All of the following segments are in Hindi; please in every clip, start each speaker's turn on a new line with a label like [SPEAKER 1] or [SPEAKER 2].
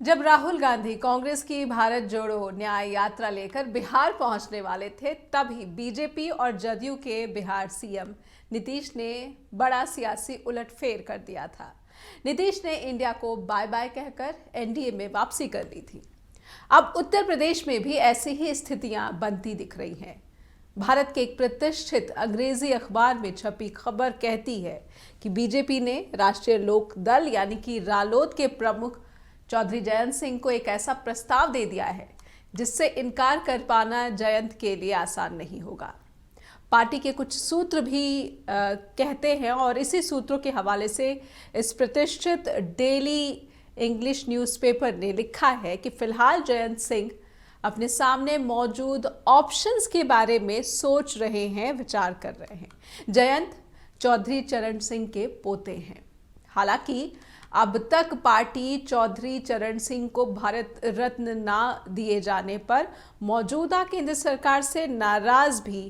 [SPEAKER 1] जब राहुल गांधी कांग्रेस की भारत जोड़ो न्याय यात्रा लेकर बिहार पहुंचने वाले थे, तभी बीजेपी और जदयू के बिहार सीएम नीतीश ने बड़ा सियासी उलटफेर कर दिया था। नीतीश ने इंडिया को बाय बाय कहकर एनडीए में वापसी कर दी थी। अब उत्तर प्रदेश में भी ऐसी ही स्थितियां बनती दिख रही हैं। भारत के एक प्रतिष्ठित अंग्रेजी अखबार में छपी खबर कहती है कि बीजेपी ने राष्ट्रीय लोक दल यानी कि रालोद के प्रमुख चौधरी जयंत सिंह को एक ऐसा प्रस्ताव दे दिया है जिससे इनकार कर पाना जयंत के लिए आसान नहीं होगा। पार्टी के कुछ सूत्र भी कहते हैं और इसी सूत्रों के हवाले से इस प्रतिष्ठित डेली इंग्लिश न्यूज़पेपर ने लिखा है कि फिलहाल जयंत सिंह अपने सामने मौजूद ऑप्शंस के बारे में सोच रहे हैं, विचार कर रहे हैं। जयंत चौधरी चरण सिंह के पोते हैं। हालांकि अब तक पार्टी चौधरी चरण सिंह को भारत रत्न ना दिए जाने पर मौजूदा केंद्र सरकार से नाराज भी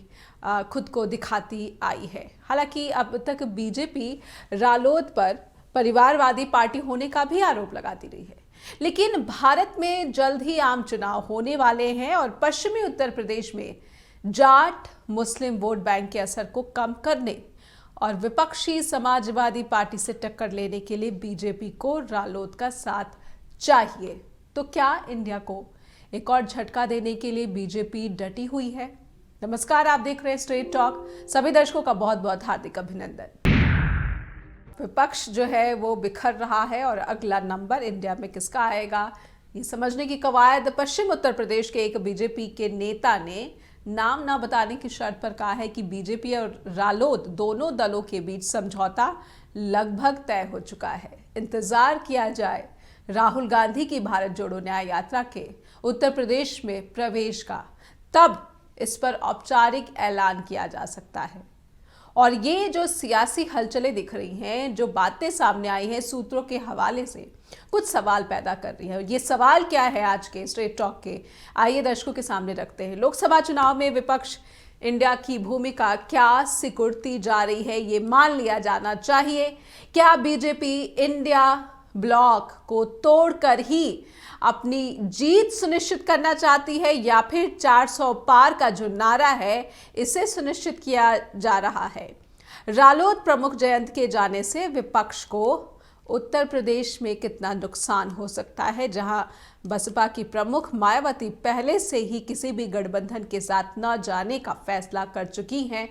[SPEAKER 1] खुद को दिखाती आई है। हालांकि अब तक बीजेपी रालोद पर परिवारवादी पार्टी होने का भी आरोप लगाती रही है, लेकिन भारत में जल्द ही आम चुनाव होने वाले हैं और पश्चिमी उत्तर प्रदेश में जाट मुस्लिम वोट बैंक के असर को कम करने और विपक्षी समाजवादी पार्टी से टक्कर लेने के लिए बीजेपी को रालोद का साथ चाहिए। तो क्या इंडिया को एक और झटका देने के लिए बीजेपी डटी हुई है? नमस्कार, आप देख रहे हैं स्ट्रेट टॉक। सभी दर्शकों का बहुत बहुत हार्दिक अभिनंदन। विपक्ष जो है वो बिखर रहा है और अगला नंबर इंडिया में किसका आएगा, ये समझने की कवायद पश्चिम उत्तर प्रदेश के एक बीजेपी के नेता ने नाम ना बताने की शर्त पर कहा है कि बीजेपी और रालोद दोनों दलों के बीच समझौता लगभग तय हो चुका है। इंतजार किया जाए राहुल गांधी की भारत जोड़ो न्याय यात्रा के उत्तर प्रदेश में प्रवेश का, तब इस पर औपचारिक ऐलान किया जा सकता है। और ये जो सियासी हलचलें दिख रही हैं, जो बातें सामने आई हैं सूत्रों के हवाले से, कुछ सवाल पैदा कर रही है। ये सवाल क्या है आज के स्ट्रेट टॉक के, आइए दर्शकों के सामने रखते हैं। लोकसभा चुनाव में विपक्ष इंडिया की भूमिका क्या सिकुड़ती जा रही है, ये मान लिया जाना चाहिए। क्या बीजेपी इंडिया ब्लॉक को तोड़कर ही अपनी जीत सुनिश्चित करना चाहती है, या फिर 400 पार का जो नारा है इसे सुनिश्चित किया जा रहा है? रालोद प्रमुख जयंत के जाने से विपक्ष को उत्तर प्रदेश में कितना नुकसान हो सकता है, जहां बसपा की प्रमुख मायावती पहले से ही किसी भी गठबंधन के साथ न जाने का फैसला कर चुकी हैं।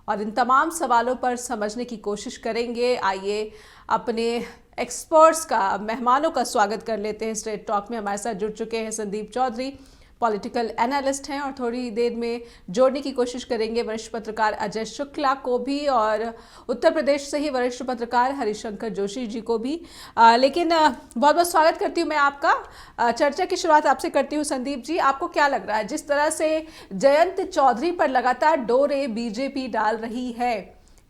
[SPEAKER 1] और इन तमाम सवालों पर समझने की कोशिश करेंगे। आइए अपने एक्सपर्ट्स का, मेहमानों का स्वागत कर लेते हैं। स्ट्रेट टॉक में हमारे साथ जुड़ चुके हैं संदीप चौधरी, पॉलिटिकल एनालिस्ट हैं, और थोड़ी देर में जोड़ने की कोशिश करेंगे वरिष्ठ पत्रकार अजय शुक्ला को भी, और उत्तर प्रदेश से ही वरिष्ठ पत्रकार हरिशंकर जोशी जी को भी। लेकिन बहुत बहुत स्वागत करती हूँ मैं आपका। चर्चा की शुरुआत आपसे करती हूँ संदीप जी। आपको क्या लग रहा है, जिस तरह से जयंत चौधरी पर लगातार डोरे बीजेपी डाल रही है,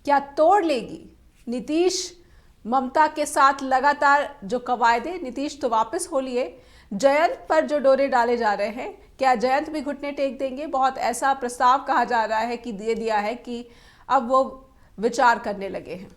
[SPEAKER 1] क्या तोड़ लेगी? नीतीश ममता के साथ लगातार जो कवायदे, नीतीश तो वापस हो लिए, जयंत पर जो डोरे डाले जा रहे हैं, क्या जयंत भी घुटने टेक देंगे? बहुत ऐसा प्रस्ताव कहा जा रहा है कि दे दिया है कि अब वो विचार करने लगे हैं।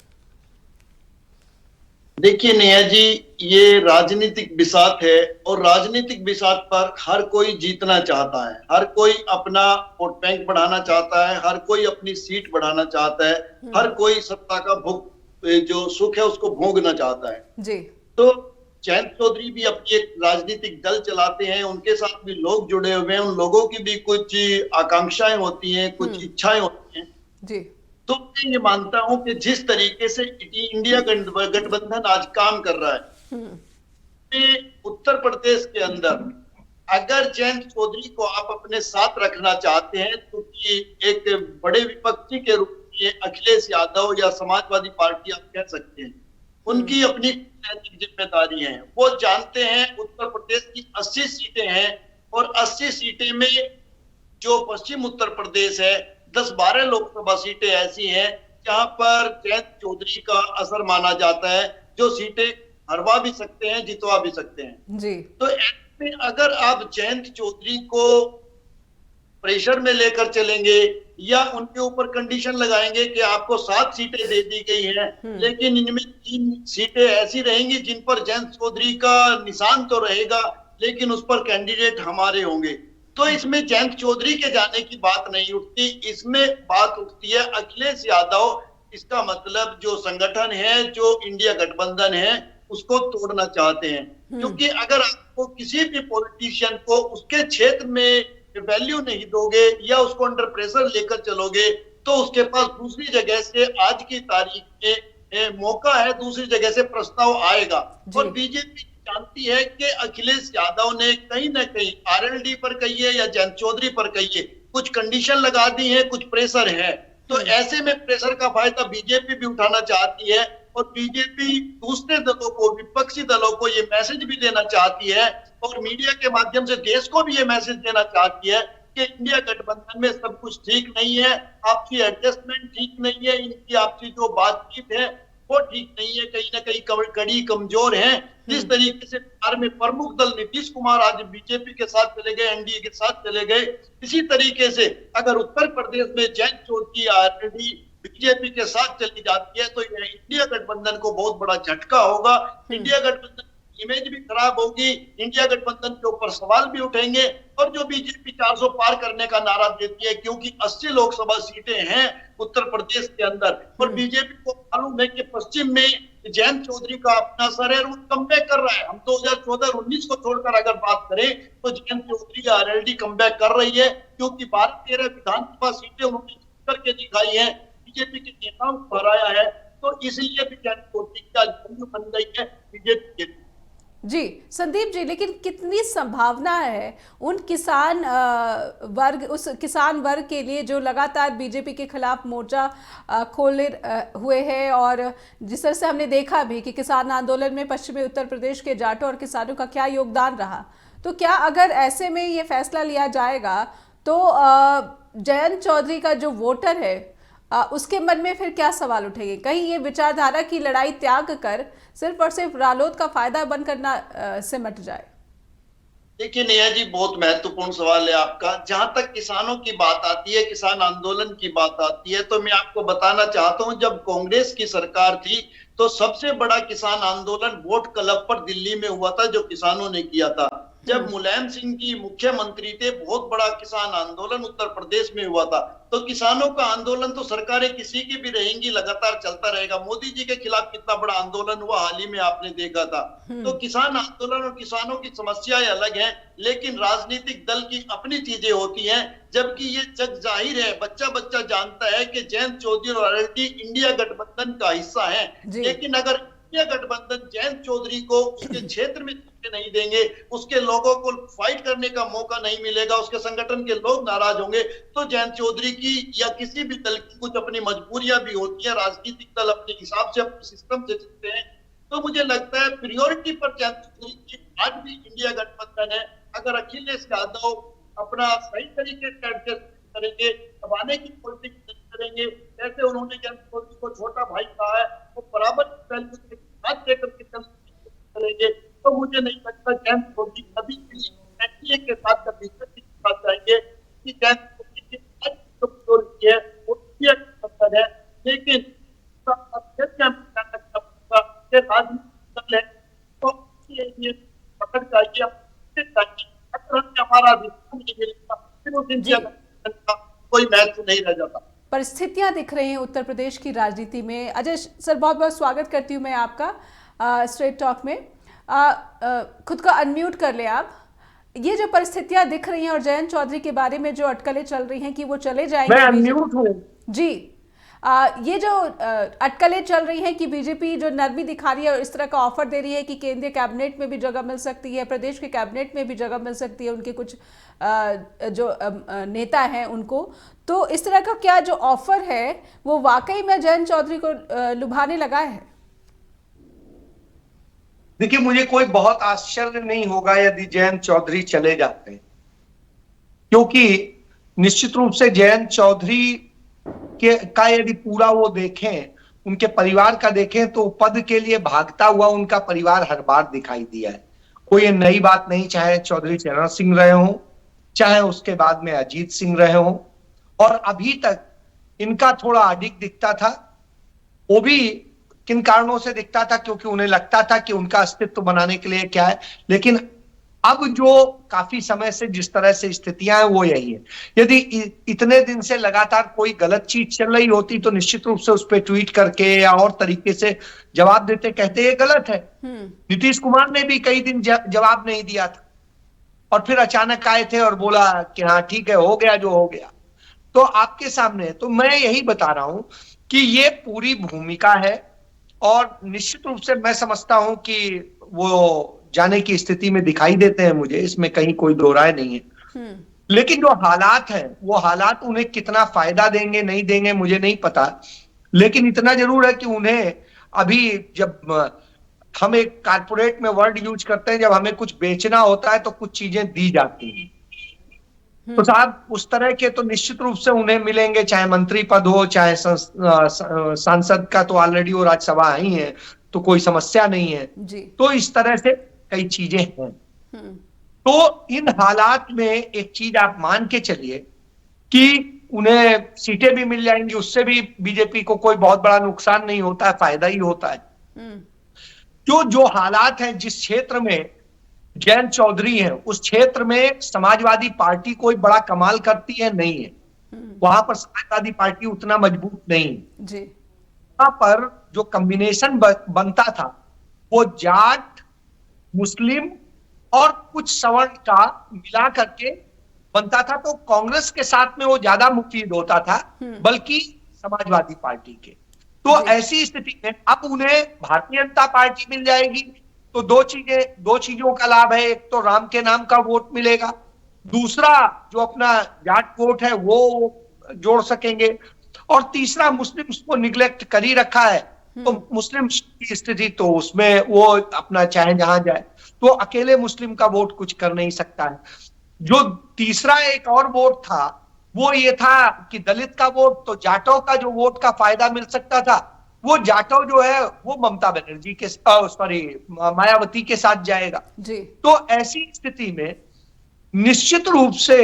[SPEAKER 2] देखिए नेहा जी, ये राजनीतिक बिसात है और राजनीतिक बिसात पर हर कोई जीतना चाहता है, हर कोई अपना वोट बैंक बढ़ाना चाहता है, हर कोई अपनी सीट बढ़ाना चाहता है, हर कोई सत्ता का भोग, जो सुख है उसको भोगना चाहता है जी। तो जयंत चौधरी भी अपनी एक राजनीतिक दल चलाते हैं, उनके साथ भी लोग जुड़े हुए हैं, उन लोगों की भी कुछ आकांक्षाएं होती हैं, कुछ इच्छाएं होती हैं जी। तो मैं ये मानता हूं कि जिस तरीके से इंडिया गठबंधन आज काम कर रहा है, उत्तर प्रदेश के अंदर अगर जयंत चौधरी को आप अपने साथ रखना चाहते हैं, तो एक बड़े विपक्षी के रूप में अखिलेश यादव या समाजवादी पार्टी आप कह सकते हैं, उनकी अपनी नैतिक जिम्मेदारी है। वो जानते हैं उत्तर प्रदेश की 80 सीटें हैं और 80 सीटें में जो पश्चिम उत्तर प्रदेश है, 10-12 लोकसभा सीटें ऐसी हैं जहां पर जयंत चौधरी का असर माना जाता है, जो सीटें हरवा भी सकते हैं, जितवा भी सकते हैं जी। तो ऐसे में अगर आप जयंत चौधरी को प्रेशर में लेकर चलेंगे या उनके ऊपर कंडीशन लगाएंगे कि आपको 7 सीटें दे दी गई हैं, लेकिन इनमें 3 सीटें ऐसी रहेंगी जिन पर जयंत चौधरी का निशान तो रहेगा, लेकिन उस पर कैंडिडेट हमारे होंगे। तो इसमें जयंत चौधरी के जाने की बात नहीं उठती, इसमें बात उठती है अखिलेश यादव। इसका मतलब जो संगठन है, जो इंडिया गठबंधन है, उसको तोड़ना चाहते हैं। क्योंकि अगर आपको किसी भी पॉलिटिशियन को उसके क्षेत्र में वैल्यू नहीं दोगे या उसको अंडर प्रेशर लेकर चलोगे, तो उसके पास दूसरी जगह से आज की तारीख में मौका है, दूसरी जगह से प्रस्ताव आएगा। और बीजेपी जानती है कि अखिलेश यादव ने कहीं ना कहीं आरएलडी पर कहिए या जयंत चौधरी पर कहिए कुछ कंडीशन लगा दी है, कुछ प्रेशर है। तो ऐसे में प्रेशर का फायदा बीजेपी भी उठाना चाहती है और बीजेपी दूसरे दलों को, विपक्षी दलों को ये मैसेज भी देना चाहती है और मीडिया के माध्यम से देश को भी ये मैसेज देना चाहती है कि इंडिया गठबंधन में सब कुछ ठीक नहीं है, आपसी एडजस्टमेंट ठीक नहीं है, इनकी आपसी जो बातचीत है वो ठीक नहीं है, कहीं ना कहीं कड़ी कमजोर है। जिस तरीके से बिहार में प्रमुख दल नीतीश कुमार आज बीजेपी के साथ चले गए, एनडीए के साथ चले गए, इसी तरीके से अगर उत्तर प्रदेश में जयंत चौधरी आरएलडी बीजेपी के साथ चली जाती है तो यह इंडिया गठबंधन को बहुत बड़ा झटका होगा। इंडिया गठबंधन इमेज भी खराब होगी, इंडिया गठबंधन के ऊपर सवाल भी उठेंगे। और जो बीजेपी 400 पार करने का नारा देती है, क्योंकि 80 लोकसभा सीटें हैं उत्तर प्रदेश के अंदर, और बीजेपी को मालूम है कि पश्चिम में जयंत चौधरी का अपना असर है, वो कमबैक कर रहा है। हम 2014-19 को छोड़कर अगर बात करें तो जयंत चौधरी आरएलडी कमबैक कर रही है, क्योंकि 12-13 विधानसभा सीटें उन्होंने करके दिखाई है, बीजेपी के नेताओं को हराया है। तो इसलिए भी जयंत चौधरी का बन गई है बीजेपी के।
[SPEAKER 1] जी संदीप जी, लेकिन कितनी संभावना है उन किसान वर्ग, उस किसान वर्ग के लिए जो लगातार बीजेपी के खिलाफ मोर्चा खोले हुए है, और जिस तरह से हमने देखा भी कि किसान आंदोलन में पश्चिमी उत्तर प्रदेश के जाटों और किसानों का क्या योगदान रहा, तो क्या अगर ऐसे में ये फैसला लिया जाएगा तो जयंत चौधरी का जो वोटर है उसके मन में फिर क्या सवाल उठेंगे? कहीं ये विचारधारा की लड़ाई त्याग कर सिर्फ और सिर्फ रालोद का फायदा बनकर ना सिमट जाए?
[SPEAKER 2] देखिए नेहा जी, बहुत महत्वपूर्ण सवाल है आपका। जहां तक किसानों की बात आती है, किसान आंदोलन की बात आती है, तो मैं आपको बताना चाहता हूं, जब कांग्रेस की सरकार थी तो सबसे बड़ा किसान आंदोलन वोट क्लब पर दिल्ली में हुआ था, जो किसानों ने किया था। जब मुलायम सिंह जी मुख्यमंत्री थे, बहुत बड़ा किसान आंदोलन उत्तर प्रदेश में हुआ था। तो किसानों का आंदोलन तो सरकारें किसी की भी रहेंगी, लगातार चलता रहेगा। मोदी जी के खिलाफ कितना बड़ा आंदोलन हुआ हाल ही में आपने देखा था। तो किसान आंदोलन और किसानों की समस्याएं अलग हैं, लेकिन राजनीतिक दल की अपनी चीजें होती हैं। जबकि ये जग जाहिर है, बच्चा बच्चा जानता है कि जयंत चौधरी और आरएलडी इंडिया गठबंधन का हिस्सा है। लेकिन अगर इंडिया गठबंधन जयंत चौधरी को उसके क्षेत्र में नहीं देंगे, उसके लोगों को फाइट करने का मौका नहीं मिलेगा, उसके संगठन के लोग नाराज होंगे, तो जयंत चौधरी की या किसी भी दल की कुछ अपनी मजबूरियां भी होती है। राजनीतिक दल अपने हिसाब से, अपने सिस्टम से चलते हैं। तो मुझे लगता है प्रियोरिटी पर जयंत चौधरी की आज भी इंडिया गठबंधन है। अगर अखिलेश यादव अपना सही तरीके से एडजस्ट करेंगे, दबाने की पॉलिटिक्स नहीं करेंगे, जैसे उन्होंने जयंत चौधरी को छोटा भाई कहा है, वो बराबर हाथ देकर के करेंगे, तो मुझे नहीं लगता जयंत चौधरी कभी भी एनडीए के साथ कभी जाएंगे कि जयंत चौधरी की जो है वो है। लेकिन राजनीतिक दल है तो पकड़ चाहिए, हमारा अधिकार नहीं मिलेगा, फिर उस इंडिया का कोई महत्व नहीं रह जाता।
[SPEAKER 1] परिस्थितियां दिख रही हैं उत्तर प्रदेश की राजनीति में। अजय सर, बहुत बहुत स्वागत करती हूं मैं आपका स्ट्रेट टॉक में। खुद को अनम्यूट कर ले आप। ये जो परिस्थितियां दिख रही हैं और जयंत चौधरी के बारे में जो अटकलें चल रही हैं कि वो चले जाएंगे,
[SPEAKER 3] मैं अनम्यूट हूं
[SPEAKER 1] जी। ये जो अटकलें चल रही हैं कि बीजेपी जो नरमी दिखा रही है और इस तरह का ऑफर दे रही है कि केंद्रीय कैबिनेट में भी जगह मिल सकती है, प्रदेश के कैबिनेट में भी जगह मिल सकती है उनके कुछ जो नेता हैं उनको, तो इस तरह का क्या जो ऑफर है वो वाकई में जयंत चौधरी को लुभाने लगा है?
[SPEAKER 3] देखिए, मुझे कोई बहुत आश्चर्य नहीं होगा यदि जयंत चौधरी चले जाते हैं, क्योंकि निश्चित रूप से जयंत चौधरी का यदि पूरा वो देखें, उनके परिवार का देखें, तो पद के लिए भागता हुआ उनका परिवार हर बार दिखाई दिया है। कोई नई बात नहीं, चाहे चौधरी चरण सिंह रहे हों, चाहे उसके बाद में अजीत सिंह रहे हों, और अभी तक इनका थोड़ा अधिक दिखता था। वो भी किन कारणों से दिखता था, क्योंकि उन्हें लगता था कि उनका अस्तित्व बनाने के लिए क्या है। लेकिन अब जो काफी समय से जिस तरह से स्थितियां हैं वो यही है। यदि इतने दिन से लगातार कोई गलत चीज चल रही होती तो निश्चित रूप से उस पर ट्वीट करके या और तरीके से जवाब देते, कहते ये गलत है। नीतीश कुमार ने भी कई दिन जवाब नहीं दिया था और फिर अचानक आए थे और बोला कि हाँ ठीक है, हो गया जो हो गया। तो आपके सामने, तो मैं यही बता रहा हूं कि ये पूरी भूमिका है और निश्चित रूप से मैं समझता हूं कि वो जाने की स्थिति में दिखाई देते हैं मुझे, इसमें कहीं कोई दो राय नहीं है। लेकिन जो हालात हैं वो हालात उन्हें कितना फायदा देंगे नहीं देंगे मुझे नहीं पता। लेकिन इतना जरूर है कि उन्हें अभी, जब हम एक कारपोरेट में वर्ड यूज करते हैं, जब हमें कुछ बेचना होता है तो कुछ चीजें दी जाती हैं। तो साहब उस तरह के तो निश्चित रूप से उन्हें मिलेंगे, चाहे मंत्री पद हो चाहे सांसद का, तो ऑलरेडी वो राज्यसभा आई है तो कोई समस्या नहीं है
[SPEAKER 1] जी।
[SPEAKER 3] तो इस तरह से कई चीजें हैं। तो इन हालात में एक चीज आप मान के चलिए कि उन्हें सीटें भी मिल जाएंगी, उससे भी बीजेपी को कोई बहुत बड़ा नुकसान नहीं होता है, फायदा ही होता है। जो हालात हैं, जिस क्षेत्र में जयंत चौधरी हैं उस क्षेत्र में समाजवादी पार्टी कोई बड़ा कमाल करती है नहीं है। वहां पर समाजवादी पार्टी उतना मजबूत नहीं है जी। वहां पर जो कॉम्बिनेशन बनता था वो जाट, मुस्लिम और कुछ सवर्ण का मिला करके बनता था। तो कांग्रेस के साथ में वो ज्यादा मुफीद होता था बल्कि समाजवादी पार्टी के। तो ऐसी स्थिति में अब उन्हें भारतीय जनता पार्टी मिल जाएगी तो दो चीजों का लाभ है। एक तो राम के नाम का वोट मिलेगा, दूसरा जो अपना जाट वोट है वो जोड़ सकेंगे, और तीसरा मुस्लिम्स को निगलेक्ट कर ही रखा है तो मुस्लिम की स्थिति तो उसमें वो अपना चाहे जहां जाए, तो अकेले मुस्लिम का वोट कुछ कर नहीं सकता है। जो तीसरा एक और वोट था वो ये था कि दलित का वोट, तो जाटों का जो वोट का फायदा मिल सकता था वो जाटव जो है वो ममता बनर्जी के मायावती के साथ जाएगा जी। तो ऐसी स्थिति में निश्चित रूप से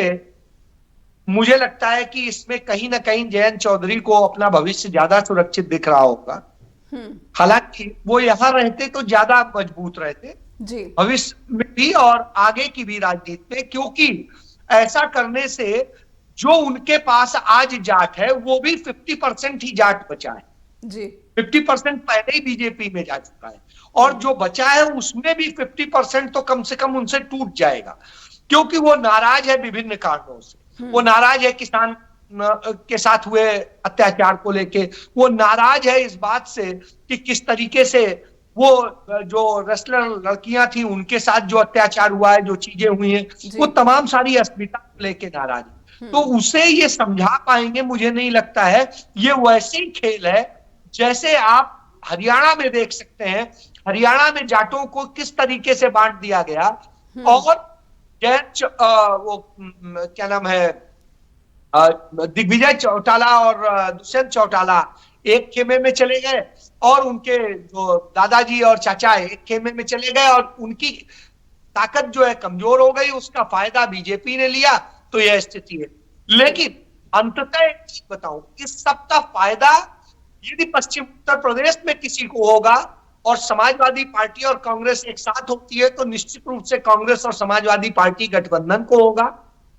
[SPEAKER 3] मुझे लगता है कि इसमें कहीं ना कहीं जयंत चौधरी को अपना भविष्य ज्यादा सुरक्षित दिख रहा होगा। हालांकि वो यहां रहते तो ज्यादा मजबूत रहते जी, भविष्य में भी और आगे की भी राजनीति में, क्योंकि ऐसा करने से जो उनके पास आज जाट है वो भी 50% ही जाट बचा है जी। 50% पहले ही बीजेपी में जा चुका है और जो बचा है उसमें भी 50% तो कम से कम उनसे टूट जाएगा, क्योंकि वो नाराज है विभिन्न कारणों से। वो नाराज है किसान के साथ हुए अत्याचार को लेके, वो नाराज है इस बात से कि किस तरीके से वो जो रेसलर लड़कियां थी उनके साथ जो अत्याचार हुआ है, जो चीजें हुई हैं, वो तमाम सारी अस्मिता को लेके नाराज है। तो उसे ये समझा पाएंगे मुझे नहीं लगता है। ये वैसे ही खेल है जैसे आप हरियाणा में देख सकते हैं, हरियाणा में जाटों को किस तरीके से बांट दिया गया और वो क्या नाम है, दिग्विजय चौटाला और दुष्यंत चौटाला एक खेमे में चले गए और उनके जो दादाजी और चाचा एक खेमे में चले गए और उनकी ताकत जो है कमजोर हो गई, उसका फायदा बीजेपी ने लिया, तो यह स्थिति है। लेकिन अंततः एक चीज बताऊं, इस सबका फायदा यदि पश्चिम उत्तर प्रदेश में किसी को होगा और समाजवादी पार्टी और कांग्रेस एक साथ होती है तो निश्चित रूप से कांग्रेस और समाजवादी पार्टी गठबंधन को होगा,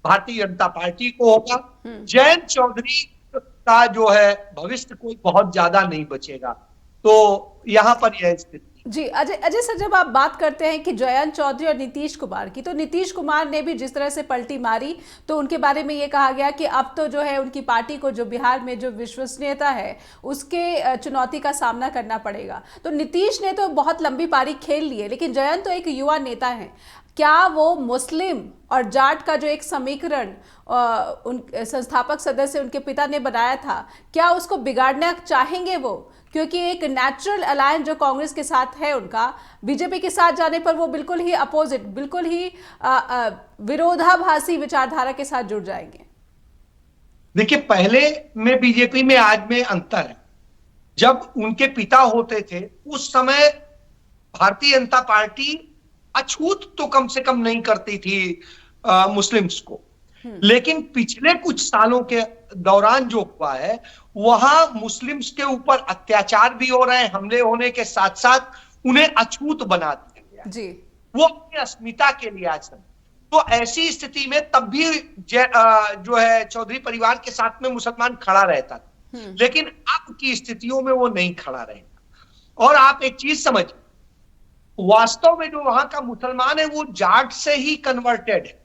[SPEAKER 3] भारतीय जनता पार्टी को होगा। जयंत चौधरी का जो है भविष्य कोई बहुत ज्यादा नहीं बचेगा। तो यहां पर यह स्थिति
[SPEAKER 1] जी। अजय सर, जब आप बात करते हैं कि जयंत चौधरी और नीतीश कुमार की, तो नीतीश कुमार ने भी जिस तरह से पलटी मारी तो उनके बारे में ये कहा गया कि अब तो जो है उनकी पार्टी को जो बिहार में जो विश्वसनीयता है उसके चुनौती का सामना करना पड़ेगा। तो नीतीश ने तो बहुत लंबी पारी खेल ली है, लेकिन जयंत तो एक युवा नेता है। क्या वो मुस्लिम और जाट का जो एक समीकरण उन संस्थापक सदस्य उनके पिता ने बनाया था, क्या उसको बिगाड़ना चाहेंगे वो? क्योंकि एक नेचुरल अलायंस जो कांग्रेस के साथ है उनका, बीजेपी के साथ जाने पर वो बिल्कुल ही अपोजिट, बिल्कुल ही विरोधाभासी विचारधारा के साथ जुड़ जाएंगे।
[SPEAKER 3] देखिए, पहले में बीजेपी में आज में अंतर है। जब उनके पिता होते थे उस समय भारतीय जनता पार्टी अछूत तो कम से कम नहीं करती थी मुस्लिम्स को, लेकिन पिछले कुछ सालों के दौरान जो हुआ है, वहां मुस्लिम्स के ऊपर अत्याचार भी हो रहे हैं, हमले होने के साथ साथ उन्हें अछूत बना दिया गया
[SPEAKER 1] जी।
[SPEAKER 3] वो अपनी अस्मिता के लिए आज तो ऐसी स्थिति में तब भी जो है चौधरी परिवार के साथ में मुसलमान खड़ा रहता था, लेकिन अब की स्थितियों में वो नहीं खड़ा रहेगा। और आप एक चीज समझिए, वास्तव में जो वहां का मुसलमान है वो जाट से ही कन्वर्टेड है,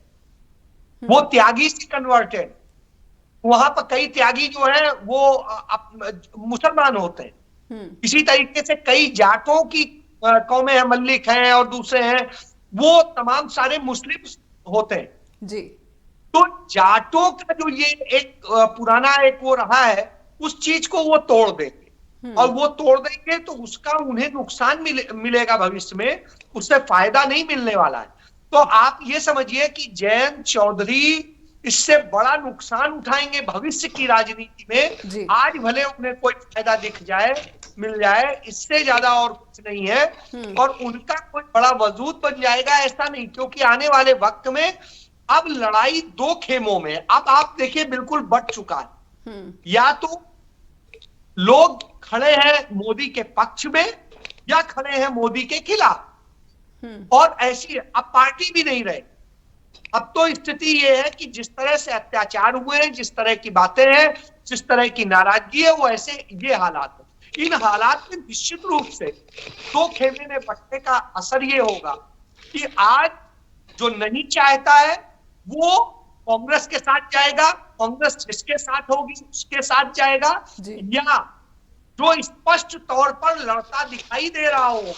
[SPEAKER 3] वो त्यागी से कन्वर्टेड। वहां पर कई त्यागी जो है वो मुसलमान होते हैं। इसी तरीके से कई जाटों की कौमें हैं, मल्लिक हैं और दूसरे हैं, वो तमाम सारे मुस्लिम होते हैं
[SPEAKER 1] जी।
[SPEAKER 3] तो जाटों का जो ये एक पुराना एक वो रहा है, उस चीज को वो तोड़ देंगे, और वो तोड़ देंगे तो उसका उन्हें नुकसान मिलेगा भविष्य में, उससे फायदा नहीं मिलने वाला है। तो आप ये समझिए कि जयंत चौधरी इससे बड़ा नुकसान उठाएंगे भविष्य की राजनीति में। आज भले उन्हें कोई फायदा दिख जाए, मिल जाए, इससे ज्यादा और कुछ नहीं है, और उनका कोई बड़ा वजूद बन जाएगा ऐसा नहीं, क्योंकि आने वाले वक्त में अब लड़ाई दो खेमों में, अब आप देखिए बिल्कुल बढ़ चुका है। या तो लोग खड़े हैं मोदी के पक्ष में या खड़े हैं मोदी के खिलाफ, और ऐसी अब पार्टी भी नहीं रहे। अब तो स्थिति यह है कि जिस तरह से अत्याचार हुए हैं, जिस तरह की बातें हैं, जिस तरह की नाराजगी है, वो ऐसे ये हालात है। इन हालात में निश्चित रूप से दो खेमे में बंटने का असर ये होगा कि आज जो नहीं चाहता है वो कांग्रेस के साथ जाएगा, कांग्रेस जिसके साथ होगी उसके साथ जाएगा, या जो स्पष्ट तौर पर लड़ता दिखाई दे रहा हो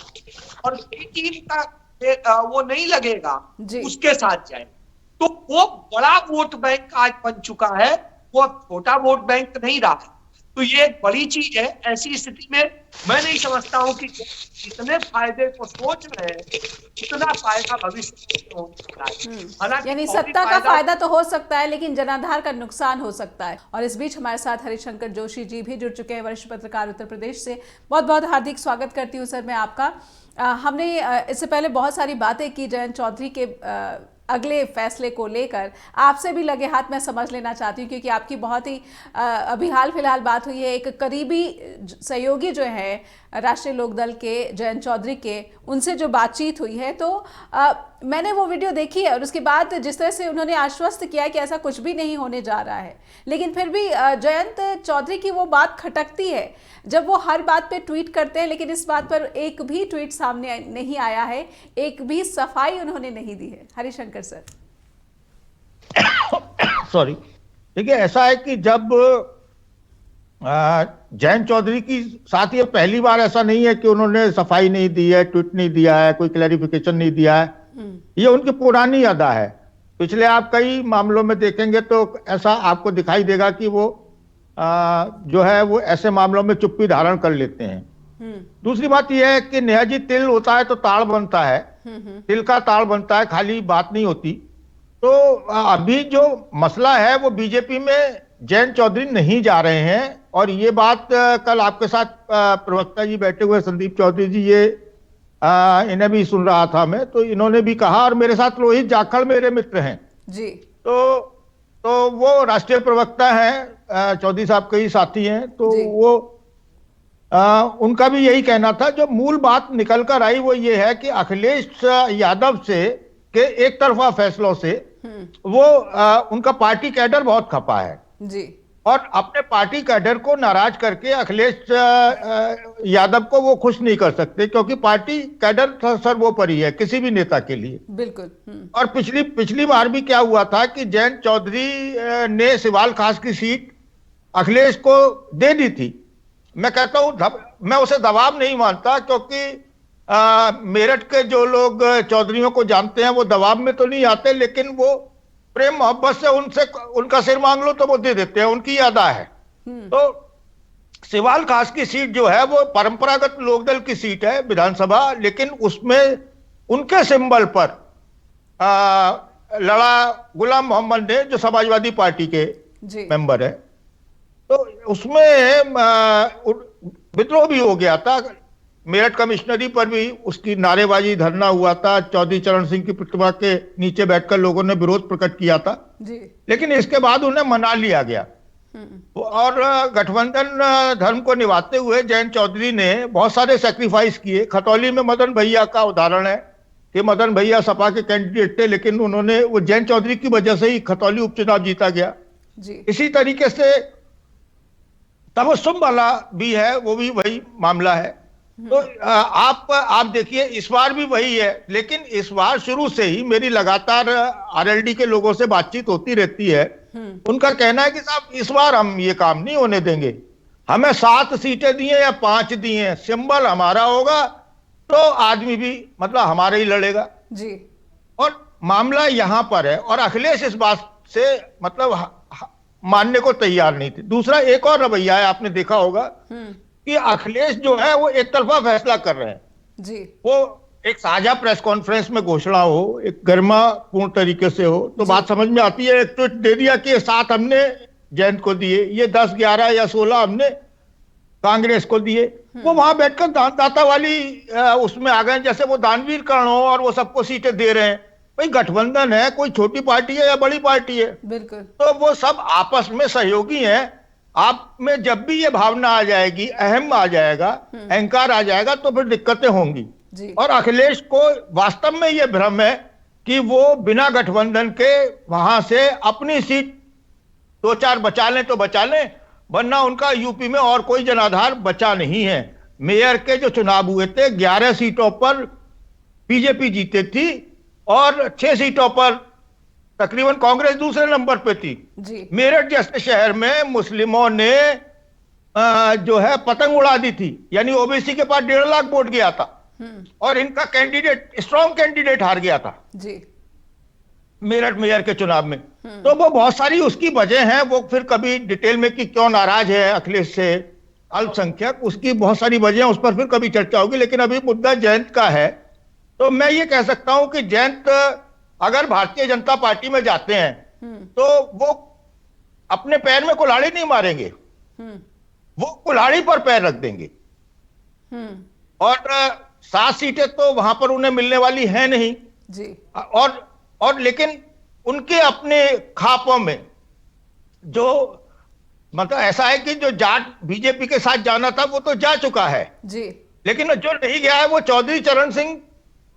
[SPEAKER 3] और टीम का वो नहीं लगेगा उसके साथ जाएगा। तो वो बड़ा वोट बैंक आज बन चुका है, वो अब छोटा वोट बैंक नहीं रहा। तो ये एक बड़ी चीज है। ऐसी स्थिति में मैं नहीं समझता हूं कि इतने फायदे को सोच रहे हैं, इतना फायदा भविष्य में हो सकता है।
[SPEAKER 1] यानी सत्ता का फायदा तो हो सकता है, लेकिन जनाधार का नुकसान हो सकता है। और इस बीच हमारे साथ हरिशंकर जोशी जी भी जुड़ चुके हैं, वरिष्ठ पत्रकार उत्तर प्रदेश से। बहुत बहुत हार्दिक स्वागत करती हूँ सर मैं आपका। हमने इससे पहले बहुत सारी बातें की जयंत चौधरी के अगले फैसले को लेकर, आपसे भी लगे हाथ मैं समझ लेना चाहती हूँ, क्योंकि आपकी बहुत ही अभी हाल फिलहाल बात हुई है, एक करीबी सहयोगी जो है राष्ट्रीय लोकदल के जयंत चौधरी के, उनसे जो बातचीत हुई है, तो मैंने वो वीडियो देखी है, और उसके बाद जिस तरह से उन्होंने आश्वस्त किया है कि ऐसा कुछ भी नहीं होने जा रहा है, लेकिन फिर भी जयंत चौधरी की वो बात खटकती है जब वो हर बात पे ट्वीट करते हैं, लेकिन इस बात पर एक भी ट्वीट सामने नहीं आया है, एक भी सफाई उन्होंने नहीं दी है। हरिशंकर सर।
[SPEAKER 4] सॉरी, देखिए ऐसा है कि जब जयंत चौधरी की साथ ये पहली बार ऐसा नहीं है कि उन्होंने सफाई नहीं दी है, ट्वीट नहीं दिया है, कोई क्लैरिफिकेशन नहीं दिया है। ये उनकी पुरानी अदा है। पिछले आप कई मामलों में देखेंगे तो ऐसा आपको दिखाई देगा कि वो जो है वो ऐसे मामलों में चुप्पी धारण कर लेते हैं। दूसरी बात यह है कि नेहाजी तिल होता है तो ताड़ बनता है, तिल का ताड़ बनता है, खाली बात नहीं होती। तो अभी जो मसला है वो बीजेपी में जयंत चौधरी नहीं जा रहे हैं, और ये बात कल आपके साथ प्रवक्ता जी बैठे हुए संदीप चौधरी जी, ये इन्हें भी सुन रहा था मैं, तो इन्होंने भी कहा, और मेरे साथ रोहित जाखड़ मेरे मित्र हैं
[SPEAKER 1] जी,
[SPEAKER 4] तो वो राष्ट्रीय प्रवक्ता हैं, चौधरी साहब के ही साथी हैं, तो वो उनका भी यही कहना था। जो मूल बात निकल कर आई वो ये है कि अखिलेश यादव से के एक तरफा फैसलों से वो उनका पार्टी कैडर बहुत खपा है
[SPEAKER 1] जी,
[SPEAKER 4] और अपने पार्टी कैडर को नाराज करके अखिलेश यादव को वो खुश नहीं कर सकते, क्योंकि पार्टी कैडर सर्वोपरि है किसी भी नेता के लिए।
[SPEAKER 1] बिल्कुल।
[SPEAKER 4] और पिछली बार भी क्या हुआ था कि जयंत चौधरी ने सिवाल खास की सीट अखिलेश को दे दी थी। मैं कहता हूं मैं उसे दबाव नहीं मानता, क्योंकि मेरठ के जो लोग चौधरियों को जानते हैं वो दबाव में तो नहीं आते, लेकिन वो प्रेम मोहब्बत से उनका सिर मांग लो तो वो दे देते हैं, उनकी अदा है। तो सिवाल खास की सीट जो है वो परंपरागत लोकदल की सीट है विधानसभा, लेकिन उसमें उनके सिंबल पर लड़ा गुलाम मोहम्मद ने, जो समाजवादी पार्टी के मेंबर है। तो उसमें विद्रोह भी हो गया था। मेरठ कमिश्नरी पर भी उसकी नारेबाजी धरना हुआ था, चौधरी चरण सिंह की प्रतिमा के नीचे बैठकर लोगों ने विरोध प्रकट किया था
[SPEAKER 1] जी।
[SPEAKER 4] लेकिन इसके बाद उन्हें मना लिया गया। और गठबंधन धर्म को निभाते हुए जयंत चौधरी ने बहुत सारे सेक्रीफाइस किए। खतौली में मदन भैया का उदाहरण है कि मदन भैया सपा के कैंडिडेट थे लेकिन उन्होंने, वो जयंत चौधरी की वजह से ही खतौली उपचुनाव जीता गया
[SPEAKER 1] जी।
[SPEAKER 4] इसी तरीके से तबस्सुम वाला भी है, वो भी वही मामला है। तो आप देखिए इस बार भी वही है, लेकिन इस बार शुरू से ही मेरी लगातार आरएलडी के लोगों से बातचीत होती रहती है। उनका कहना है कि साहब इस बार हम ये काम नहीं होने देंगे, हमें 7 सीटें दी हैं या 5 दी हैं, सिंबल हमारा होगा तो आदमी भी मतलब हमारा ही लड़ेगा
[SPEAKER 1] जी।
[SPEAKER 4] और मामला यहां पर है। और अखिलेश इस बात से मतलब मानने को तैयार नहीं थे। दूसरा एक और रवैया है, आपने देखा होगा कि अखिलेश जो है वो एक तरफा फैसला कर रहे हैं
[SPEAKER 1] जी।
[SPEAKER 4] वो एक साझा प्रेस कॉन्फ्रेंस में घोषणा हो, एक गरिमापूर्ण तरीके से हो तो बात समझ में आती है। एक ट्वीट दे दिया कि 7 हमने जयंत को दिए, ये 10, 11 या 16 हमने कांग्रेस को दिए। वो वहां बैठकर दानदाता वाली उसमें आ गए, जैसे वो दानवीर कर्ण हो और वो सबको सीटें दे रहे हैं। भाई गठबंधन है, कोई छोटी पार्टी है या बड़ी पार्टी है,
[SPEAKER 1] बिल्कुल।
[SPEAKER 4] तो वो सब आपस में सहयोगी हैं। आप में जब भी ये भावना आ जाएगी, अहम आ जाएगा, अहंकार आ जाएगा तो फिर दिक्कतें होंगी
[SPEAKER 1] जी।
[SPEAKER 4] और अखिलेश को वास्तव में ये भ्रम है कि वो बिना गठबंधन के वहां से अपनी सीट 2-4 बचा लें तो बचा लें, वरना उनका यूपी में और कोई जनाधार बचा नहीं है। मेयर के जो चुनाव हुए थे 11 सीटों पर बीजेपी जीती थी और 6 सीटों पर तकरीबन कांग्रेस दूसरे नंबर पे थी
[SPEAKER 1] जी।
[SPEAKER 4] मेरठ जैसे शहर में मुस्लिमों ने जो है पतंग उड़ा दी थी, यानी ओबीसी के पास 1.5 लाख वोट गया था और इनका कैंडिडेट, स्ट्रॉन्ग कैंडिडेट हार गया था
[SPEAKER 1] जी।
[SPEAKER 4] मेरठ मेयर के चुनाव में। तो वो बहुत सारी उसकी वजह है, वो फिर कभी डिटेल में कि क्यों नाराज है अखिलेश से अल्पसंख्यक, उसकी बहुत सारी वजह, उस पर फिर कभी चर्चा होगी। लेकिन अभी मुद्दा जयंत का है, तो मैं ये कह सकता हूं कि जयंत अगर भारतीय जनता पार्टी में जाते हैं तो वो अपने पैर में कुल्हाड़ी नहीं मारेंगे, वो कुल्हाड़ी पर पैर रख देंगे। और 7 सीटें तो वहां पर उन्हें मिलने वाली है नहीं
[SPEAKER 1] जी।
[SPEAKER 4] और लेकिन उनके अपने खापों में जो मतलब ऐसा है कि जो जाट बीजेपी के साथ जाना था वो तो जा चुका है
[SPEAKER 1] जी।
[SPEAKER 4] लेकिन जो नहीं गया है वो चौधरी चरण सिंह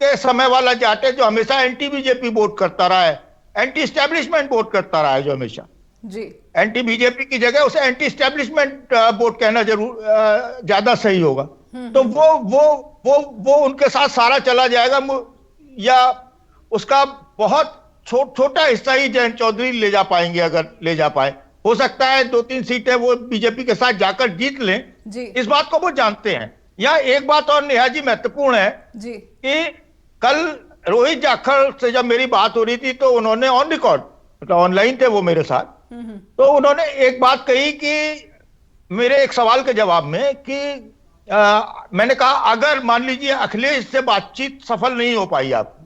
[SPEAKER 4] के समय वाला जाट है जो हमेशा एंटी बीजेपी वोट करता रहा है, एंटी स्टैब्लिशमेंट वोट करता रहा है, जो हमेशा
[SPEAKER 1] जी।
[SPEAKER 4] एंटी बीजेपी की जगह उसे एंटी स्टैब्लिशमेंट वोट कहना जरूर ज्यादा सही होगा। तो वो उनके साथ सारा चला जाएगा या उसका बहुत छोटा हिस्सा ही जयंत चौधरी ले जा पाएंगे, अगर ले जा पाए। हो सकता है 2-3 सीटें वो बीजेपी के साथ जाकर जीत लें
[SPEAKER 1] जी।
[SPEAKER 4] इस बात को वो जानते हैं। यहाँ एक बात और नेहा जी महत्वपूर्ण है
[SPEAKER 1] जी।
[SPEAKER 4] कि कल रोहित जाखड़ से जब मेरी बात हो रही थी तो उन्होंने ऑन रिकॉर्ड, मतलब ऑनलाइन थे वो मेरे साथ, तो उन्होंने एक बात कही कि मेरे एक सवाल के जवाब में कि मैंने कहा अगर मान लीजिए अखिलेश से बातचीत सफल नहीं हो पाई, आप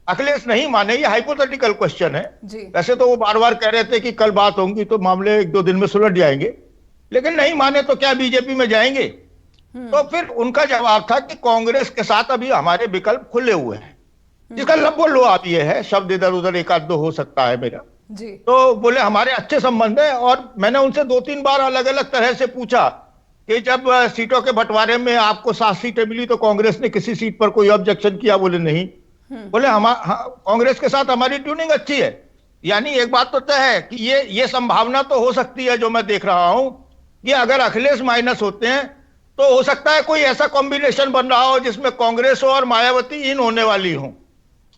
[SPEAKER 4] अखिलेश नहीं माने, ये हाइपोथेटिकल क्वेश्चन है
[SPEAKER 1] जी।
[SPEAKER 4] वैसे तो वो बार बार कह रहे थे कि कल बात होंगी तो मामले 1-2 दिन में सुलझ जाएंगे, लेकिन नहीं माने तो क्या बीजेपी में जाएंगे? तो फिर उनका जवाब था कि कांग्रेस के साथ अभी हमारे विकल्प खुले हुए हैं, जिसका लब्बो लो आप ये है, शब्द इधर उधर 1-2 हो सकता है मेरा
[SPEAKER 1] जी।
[SPEAKER 4] तो बोले हमारे अच्छे संबंध है। और मैंने उनसे 2-3 बार अलग अलग तरह से पूछा कि जब सीटों के बंटवारे में आपको 7 सीटें मिली तो कांग्रेस ने किसी सीट पर कोई ऑब्जेक्शन किया? बोले नहीं। बोले कांग्रेस के साथ हमारी ट्यूनिंग अच्छी है। यानी एक बात तो तय है कि ये संभावना तो हो सकती है, जो मैं देख रहा हूं कि अगर अखिलेश माइनस होते हैं तो हो सकता है कोई ऐसा कॉम्बिनेशन बन रहा हो जिसमें कांग्रेस हो और मायावती इन होने वाली हो।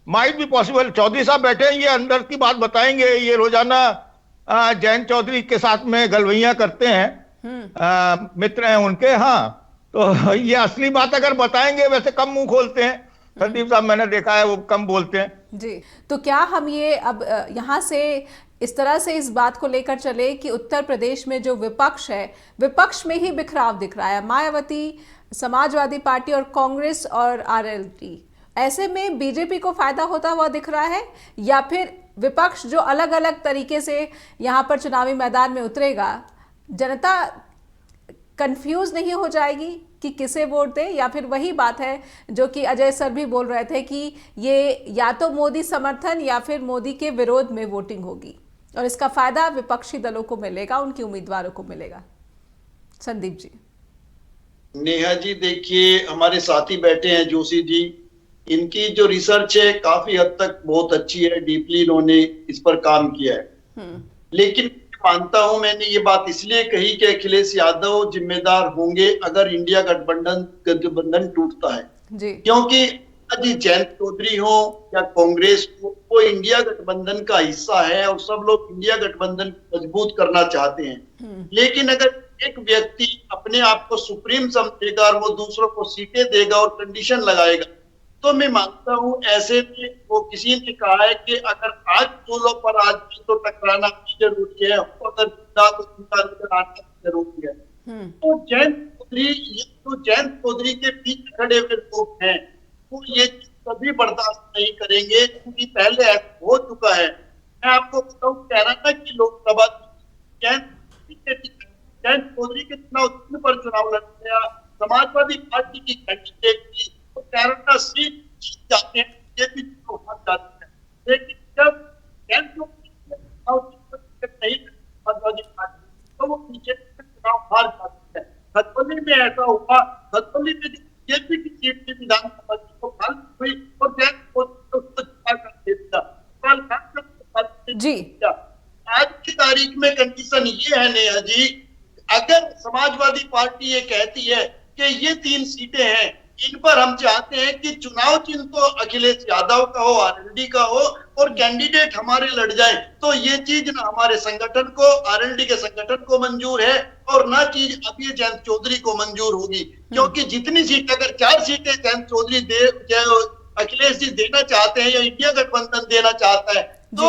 [SPEAKER 4] माइट भी पॉसिबल। चौधरी साहब बैठे हैं, ये अंदर की बात बताएंगे, ये रोजाना जयंत चौधरी के साथ में गलवैया करते हैं, मित्र हैं उनके। हाँ, तो ये असली बात अगर बताएंगे, वैसे कम मुंह खोलते हैं संदीप साहब, मैंने देखा है वो कम बोलते हैं
[SPEAKER 1] जी। तो क्या हम ये अब यहाँ से इस तरह से इस बात को लेकर चले कि उत्तर प्रदेश में जो विपक्ष है, विपक्ष में ही बिखराव दिख रहा है, मायावती, समाजवादी पार्टी और कांग्रेस और आरएलडी, ऐसे में बीजेपी को फायदा होता हुआ दिख रहा है, या फिर विपक्ष जो अलग अलग तरीके से यहाँ पर चुनावी मैदान में उतरेगा, जनता कंफ्यूज नहीं हो जाएगी? कि किसे वोट दें, या फिर वही बात है जो कि अजय सर भी बोल रहे थे कि ये या तो मोदी समर्थन या फिर मोदी के विरोध में वोटिंग होगी और इसका फायदा विपक्षी दलों को मिलेगा, उनके उम्मीदवारों को मिलेगा? संदीप जी।
[SPEAKER 2] नेहा जी, देखिए हमारे साथी बैठे हैं जोशी जी, इनकी जो रिसर्च है काफी हद तक बहुत अच्छी है, डीपली इन्होंने इस पर काम किया है। लेकिन मानता हूं, मैंने ये बात इसलिए कही कि अखिलेश यादव जिम्मेदार होंगे अगर इंडिया गठबंधन टूटता है
[SPEAKER 1] जी।
[SPEAKER 2] क्योंकि जी जयंत चौधरी हो या कांग्रेस हो, वो इंडिया गठबंधन का हिस्सा है और सब लोग इंडिया गठबंधन मजबूत करना चाहते हैं। लेकिन अगर एक व्यक्ति अपने आप को सुप्रीम समझेगा और वो दूसरों को सीटें देगा और कंडीशन लगाएगा, तो मैं मानता हूं ऐसे में वो किसी ने कहा है कि अगर आज टूलों पर आज तो टकराना भी जरूरी है, अगर नजर आना जरूरी है। तो जयंत चौधरी के पीछे खड़े हुए लोग हैं वो ये कभी बर्दाश्त नहीं करेंगे, क्योंकि पहले ऐसा हो चुका है। मैं आपको बताऊं, कैराना की लोकसभा जयंत चौधरी के चुनाव चिन्ह पर चुनाव लड़ गया, समाजवादी पार्टी की कैंडिडेट थी, तो कैराना सीट जीत जाते हैं, बीजेपी हार जाती है। लेकिन जब जयंत चौधरी चुनाव नहीं समाजवादी पार्टी, तो वो बीजेपी चुनाव हार जाती है। खतौली में ऐसा हुआ, खतौली में बीजेपी की सीट थी विधानसभा की, तो खाली हुई और जयंत चौधरी को जिता कर दे दिया।
[SPEAKER 1] जी,
[SPEAKER 2] आज की तारीख में कंडीशन ये है नेहा जी, अगर समाजवादी पार्टी ये कहती है कि ये 3 सीटें हैं, इन पर हम चाहते हैं कि चुनाव चिन्ह तो अखिलेश यादव का हो, आरएलडी का हो और कैंडिडेट हमारे लड़ जाए, तो ये चीज ना हमारे संगठन को, आरएलडी के संगठन को मंजूर है और ना चीज अब ये जयंत चौधरी को मंजूर होगी। क्योंकि जितनी सीट, अगर 4 सीटें जयंत चौधरी अखिलेश जी देना चाहते हैं या इंडिया गठबंधन देना चाहता है, तो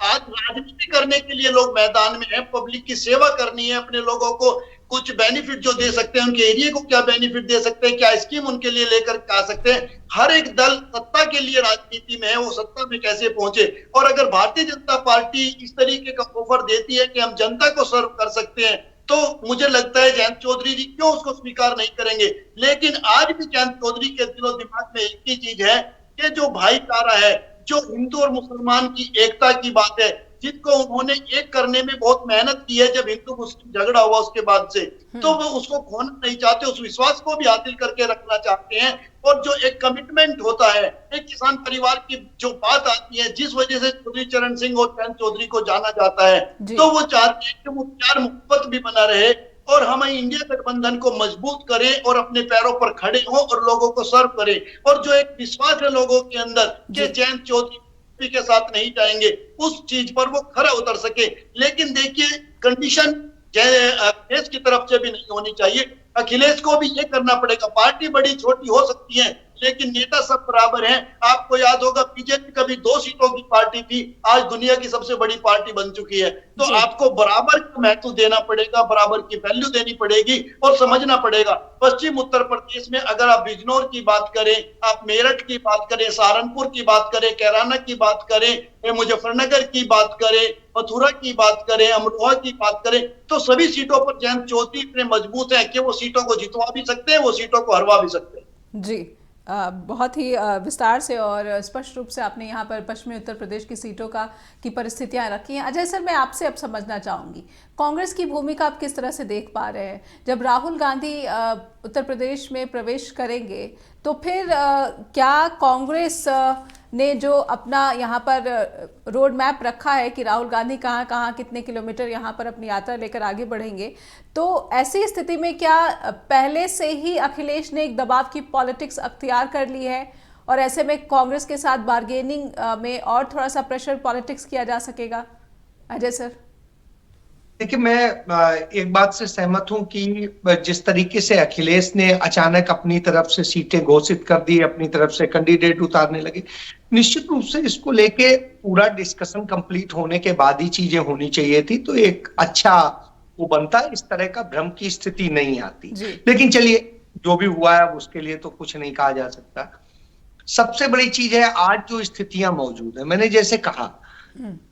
[SPEAKER 2] आज राजनीति करने के लिए लोग मैदान में हैं, पब्लिक की सेवा करनी है, अपने लोगों को कुछ बेनिफिट जो दे सकते हैं, उनके एरिया को क्या बेनिफिट दे सकते हैं, क्या स्कीम उनके लिए लेकर आ सकते हैं। हर एक दल सत्ता के लिए राजनीति में है, वो सत्ता में कैसे पहुंचे। और अगर भारतीय जनता पार्टी इस तरीके का ऑफर देती है कि हम जनता को सर्व कर सकते हैं, तो मुझे लगता है जयंत चौधरी जी क्यों उसको स्वीकार नहीं करेंगे। लेकिन आज भी जयंत चौधरी के दिलो दिमाग में एक ही चीज है कि जो भाईचारा है, जो हिंदू और मुसलमान की एकता की बात है, जिसको उन्होंने एक करने में बहुत मेहनत की है जब हिंदू मुस्लिम झगड़ा हुआ उसके बाद से, तो वो उसको खोना नहीं चाहते, उस विश्वास को भी हासिल करके रखना चाहते हैं। और जो एक कमिटमेंट होता है, एक किसान परिवार की जो बात आती है, जिस वजह से चौधरी चरण सिंह और जयंत चौधरी को जाना जाता है, तो वो चाहते हैं कि वो प्यार मोहब्बत भी बना रहे और हम इंडिया गठबंधन को मजबूत करें और अपने पैरों पर खड़े हों और लोगों को सर्व करें। और जो एक विश्वास है लोगों के अंदर कि जयंत चौधरी के साथ नहीं जाएंगे, उस चीज पर वो खरा उतर सके। लेकिन देखिए, कंडीशन अखिलेश की तरफ से भी नहीं होनी चाहिए। अखिलेश को भी ये करना पड़ेगा। पार्टी बड़ी छोटी हो सकती है, लेकिन नेता सब बराबर हैं। आपको याद होगा, बीजेपी कभी 2 सीटों की पार्टी थी, आज दुनिया की सबसे बड़ी पार्टी बन चुकी है। तो आपको बराबर का महत्व देना पड़ेगा, बराबर की वैल्यू देनी पड़ेगी और समझना पड़ेगा। पश्चिम उत्तर प्रदेश में अगर आप बिजनौर की बात करें, आप मेरठ की बात करें, सहारनपुर की बात करें, कैराना की बात करें, मुजफ्फरनगर की बात करें, मथुरा की बात करें, अमरोहा की बात करें, तो सभी सीटों पर जयंत चौधरी इतने मजबूत हैं कि वो सीटों को जितवा भी सकते हैं, वो सीटों को हरवा भी सकते हैं।
[SPEAKER 1] जी, बहुत ही विस्तार से और स्पष्ट रूप से आपने यहाँ पर पश्चिमी उत्तर प्रदेश की सीटों की परिस्थितियाँ रखी हैं। अजय सर, मैं आपसे अब समझना चाहूँगी, कांग्रेस की भूमिका आप किस तरह से देख पा रहे हैं? जब राहुल गांधी उत्तर प्रदेश में प्रवेश करेंगे, तो फिर क्या कांग्रेस ने जो अपना यहाँ पर रोड मैप रखा है कि राहुल गांधी कहाँ कहाँ कितने किलोमीटर यहाँ पर अपनी यात्रा लेकर आगे बढ़ेंगे, तो ऐसी स्थिति में क्या पहले से ही अखिलेश ने एक दबाव की पॉलिटिक्स अख्तियार कर ली है और ऐसे में कांग्रेस के साथ बार्गेनिंग में और थोड़ा सा प्रेशर पॉलिटिक्स किया जा सकेगा? अजय सर।
[SPEAKER 3] देखिए, मैं एक बात से सहमत हूं कि जिस तरीके से अखिलेश ने अचानक अपनी तरफ से सीटें घोषित कर दी, अपनी तरफ से कैंडिडेट उतारने लगे, निश्चित रूप से इसको लेके पूरा डिस्कशन कंप्लीट होने के बाद ही चीजें होनी चाहिए थी, तो एक अच्छा वो बनता, इस तरह का भ्रम की स्थिति नहीं आती। लेकिन चलिए, जो भी हुआ है उसके लिए तो कुछ नहीं कहा जा सकता। सबसे बड़ी चीज है आज जो स्थितियां मौजूद है, मैंने जैसे कहा,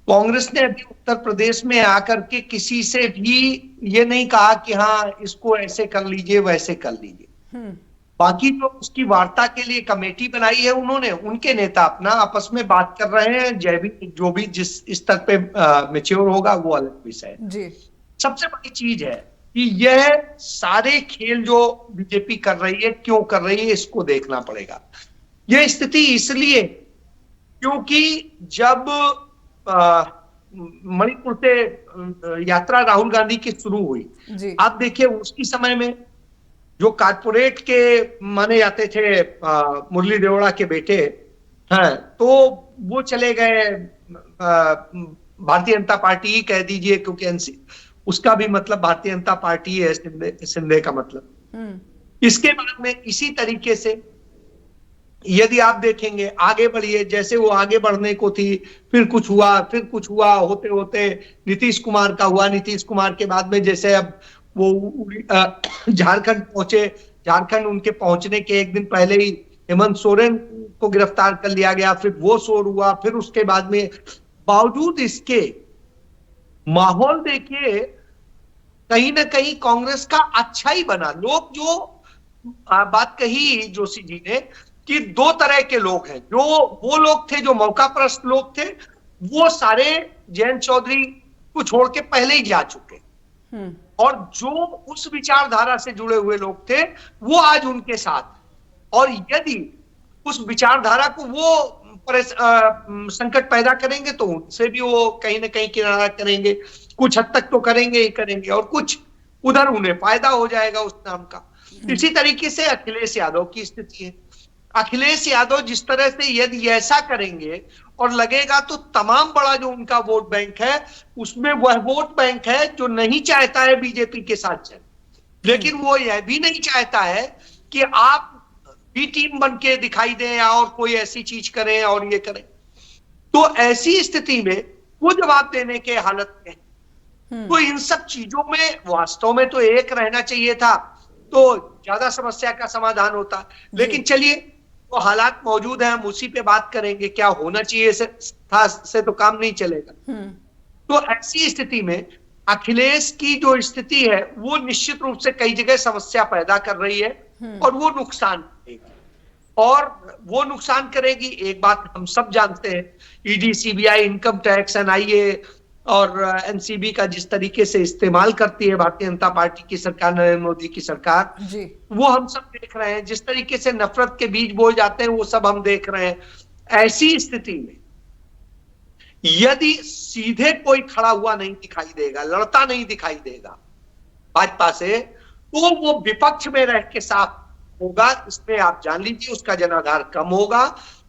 [SPEAKER 3] कांग्रेस ने अभी उत्तर प्रदेश में आकर के किसी से भी ये नहीं कहा कि हाँ इसको ऐसे कर लीजिए वैसे कर लीजिए। बाकी जो उसकी वार्ता के लिए कमेटी बनाई है उन्होंने, उनके नेता अपना आपस में बात कर रहे हैं। जो भी जिस स्तर पे मैच्योर होगा वो अलग विषय है।
[SPEAKER 1] जी।
[SPEAKER 3] सबसे बड़ी चीज है कि यह सारे खेल जो बीजेपी कर रही है, क्यों कर रही है, इसको देखना पड़ेगा। यह स्थिति इसलिए क्योंकि जब मणिपुर से यात्रा राहुल गांधी की शुरू हुई,
[SPEAKER 1] जी।
[SPEAKER 3] आप देखिए उसी समय में जो कारपोरेट के माने जाते थे मुरली देवड़ा के बेटे हैं, तो वो चले गए भारतीय जनता पार्टी ही कह दीजिए, क्योंकि उसका भी मतलब भारतीय जनता पार्टी है, सिंधे का मतलब। इसके बाद में इसी तरीके से यदि आप देखेंगे आगे बढ़िए, जैसे वो आगे बढ़ने को थी, फिर कुछ हुआ, होते होते नीतीश कुमार का हुआ। नीतीश कुमार के बाद में जैसे अब वो झारखंड पहुंचे, झारखंड उनके पहुंचने के एक दिन पहले ही हेमंत सोरेन को गिरफ्तार कर लिया गया, फिर वो शोर हुआ। फिर उसके बाद में बावजूद इसके माहौल देखिए कहीं ना कहीं कांग्रेस का अच्छा ही बना। लोग जो बात कही जोशी जी ने कि दो तरह के लोग हैं, जो वो लोग थे जो मौकापरस्त लोग थे, वो सारे जयंत चौधरी को छोड़ के पहले ही जा चुके, और जो उस विचारधारा से जुड़े हुए लोग थे वो आज उनके साथ। और यदि उस विचारधारा को वो संकट पैदा करेंगे तो उनसे भी वो कहीं ना कहीं किनारा करेंगे, कुछ हद तक तो करेंगे ही करेंगे, और कुछ उधर उन्हें फायदा हो जाएगा उस नाम का। इसी तरीके से अखिलेश यादव की स्थिति है। अखिलेश यादव जिस तरह से यदि ऐसा करेंगे और लगेगा तो तमाम बड़ा जो उनका वोट बैंक है उसमें वह वोट बैंक है जो नहीं चाहता है बीजेपी के साथ चले, लेकिन वो यह भी नहीं चाहता है कि आप बी टीम बन के दिखाई दें और कोई ऐसी चीज करें और ये करें। तो ऐसी स्थिति में वो जवाब देने के हालत में, तो इन सब चीजों में वास्तव में तो एक रहना चाहिए था तो ज्यादा समस्या का समाधान होता। लेकिन चलिए, तो हालात मौजूद हैं, हम उसी पे बात करेंगे। क्या होना चाहिए से तो काम नहीं चलेगा। तो ऐसी स्थिति में अखिलेश की जो स्थिति है वो निश्चित रूप से कई जगह समस्या पैदा कर रही है, और वो नुकसान करेगी। और वो नुकसान करेगी, एक बात हम सब जानते हैं, ED, CBI, income tax, NIA और एनसीबी का जिस तरीके से इस्तेमाल करती है भारतीय जनता पार्टी की सरकार, नरेंद्र मोदी की सरकार जी, वो हम सब देख रहे हैं। जिस तरीके से नफरत के बीज बोए जाते हैं वो सब हम देख रहे हैं। ऐसी स्थिति में यदि सीधे कोई खड़ा हुआ नहीं दिखाई देगा, लड़ता नहीं दिखाई देगा भाजपा से, तो वो विपक्ष में रह के साफ होगा, इसमें आप जान लीजिए उसका जनाधार कम होगा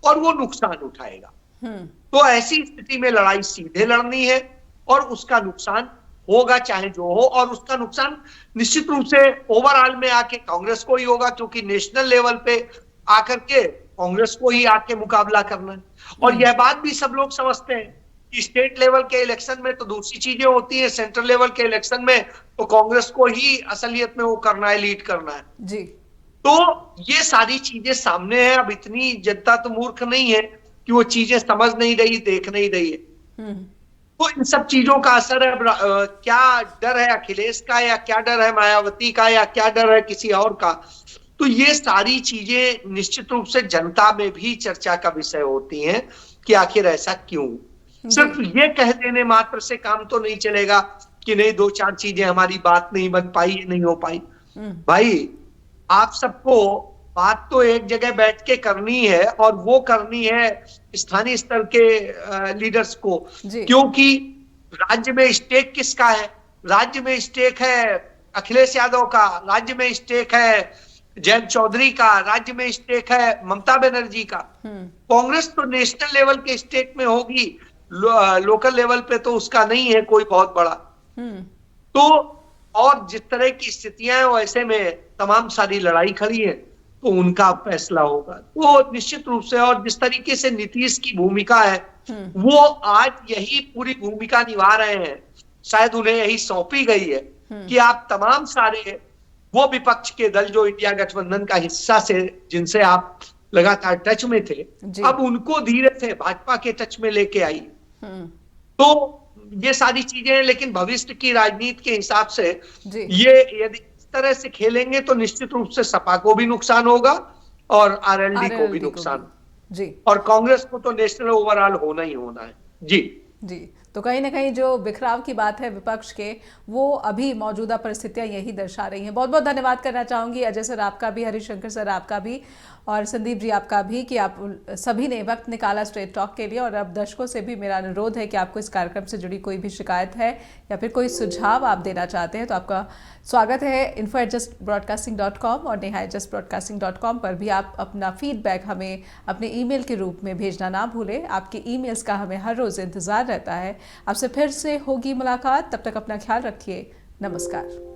[SPEAKER 3] और वो नुकसान उठाएगा। तो ऐसी स्थिति में लड़ाई सीधे लड़नी है और उसका नुकसान होगा चाहे जो हो, और उसका नुकसान निश्चित रूप से ओवरऑल में आके कांग्रेस को ही होगा, क्योंकि नेशनल लेवल पे आकर के कांग्रेस को ही आके मुकाबला करना है। और यह बात भी सब लोग समझते हैं कि स्टेट लेवल के इलेक्शन में तो दूसरी चीजें होती है, सेंट्रल लेवल के इलेक्शन में तो कांग्रेस को ही असलियत में वो करना है, लीड करना है जी। तो ये सारी चीजें सामने है। अब इतनी जनता तो मूर्ख नहीं है कि वो चीजें समझ नहीं रही, देख नहीं रही है। तो इन सब चीजों का असर है। क्या डर है अखिलेश का, या क्या डर है मायावती का, या क्या डर है किसी और का, तो ये सारी चीजें निश्चित रूप से जनता में भी चर्चा का विषय होती हैं कि आखिर ऐसा क्यों। सिर्फ ये कह देने मात्र से काम तो नहीं चलेगा कि नहीं, दो चार चीजें हमारी बात नहीं बन पाई, नहीं हो पाई। भाई आप सबको बात तो एक जगह बैठ के करनी है, और वो करनी है स्थानीय स्तर के लीडर्स को, क्योंकि राज्य में स्टेक किसका है? राज्य में स्टेक है अखिलेश यादव का, राज्य में स्टेक है जयंत चौधरी का, राज्य में स्टेक है ममता बनर्जी का। कांग्रेस तो नेशनल लेवल के स्टेक में होगी, लोकल लेवल पे तो उसका नहीं है कोई बहुत बड़ा। तो और जिस तरह की स्थितियां हैं वैसे में तमाम सारी लड़ाई खड़ी है, तो उनका फैसला होगा। तो निश्चित रूप से, और जिस तरीके से नीतीश की भूमिका है वो आज यही पूरी भूमिका निभा रहे हैं, शायद उन्हें यही सौंपी गई है कि आप तमाम सारे वो विपक्ष के दल जो इंडिया गठबंधन का हिस्सा से, जिनसे आप लगातार टच में थे, अब उनको धीरे से भाजपा के टच में लेके आई। तो ये सारी चीजें, लेकिन भविष्य की राजनीति के हिसाब से ये यदि इस तरह से खेलेंगे तो निश्चित रूप से सपा को भी नुकसान होगा और आरएलडी को भी
[SPEAKER 1] RLD को
[SPEAKER 3] नुकसान,
[SPEAKER 1] जी
[SPEAKER 3] और कांग्रेस को तो नेशनल ओवरऑल होना ही होना है। जी
[SPEAKER 1] जी। तो कहीं ना कहीं जो बिखराव की बात है विपक्ष के, वो अभी मौजूदा परिस्थितियां यही दर्शा रही हैं। बहुत बहुत धन्यवाद करना चाहूंगी अजय सर आपका भी, हरिशंकर सर आपका भी, और संदीप जी आपका भी, कि आप सभी ने वक्त निकाला स्ट्रेट टॉक के लिए। और अब दर्शकों से भी मेरा अनुरोध है कि आपको इस कार्यक्रम से जुड़ी कोई भी शिकायत है या फिर कोई सुझाव आप देना चाहते हैं तो आपका स्वागत है info@justbroadcasting.com और neha@justbroadcasting.com पर भी आप अपना फीडबैक हमें अपने ईमेल के रूप में भेजना ना भूलें। आपके ईमेल्स का हमें हर रोज़ इंतज़ार रहता है। आपसे फिर से होगी मुलाकात, तब तक अपना ख्याल रखिए। नमस्कार।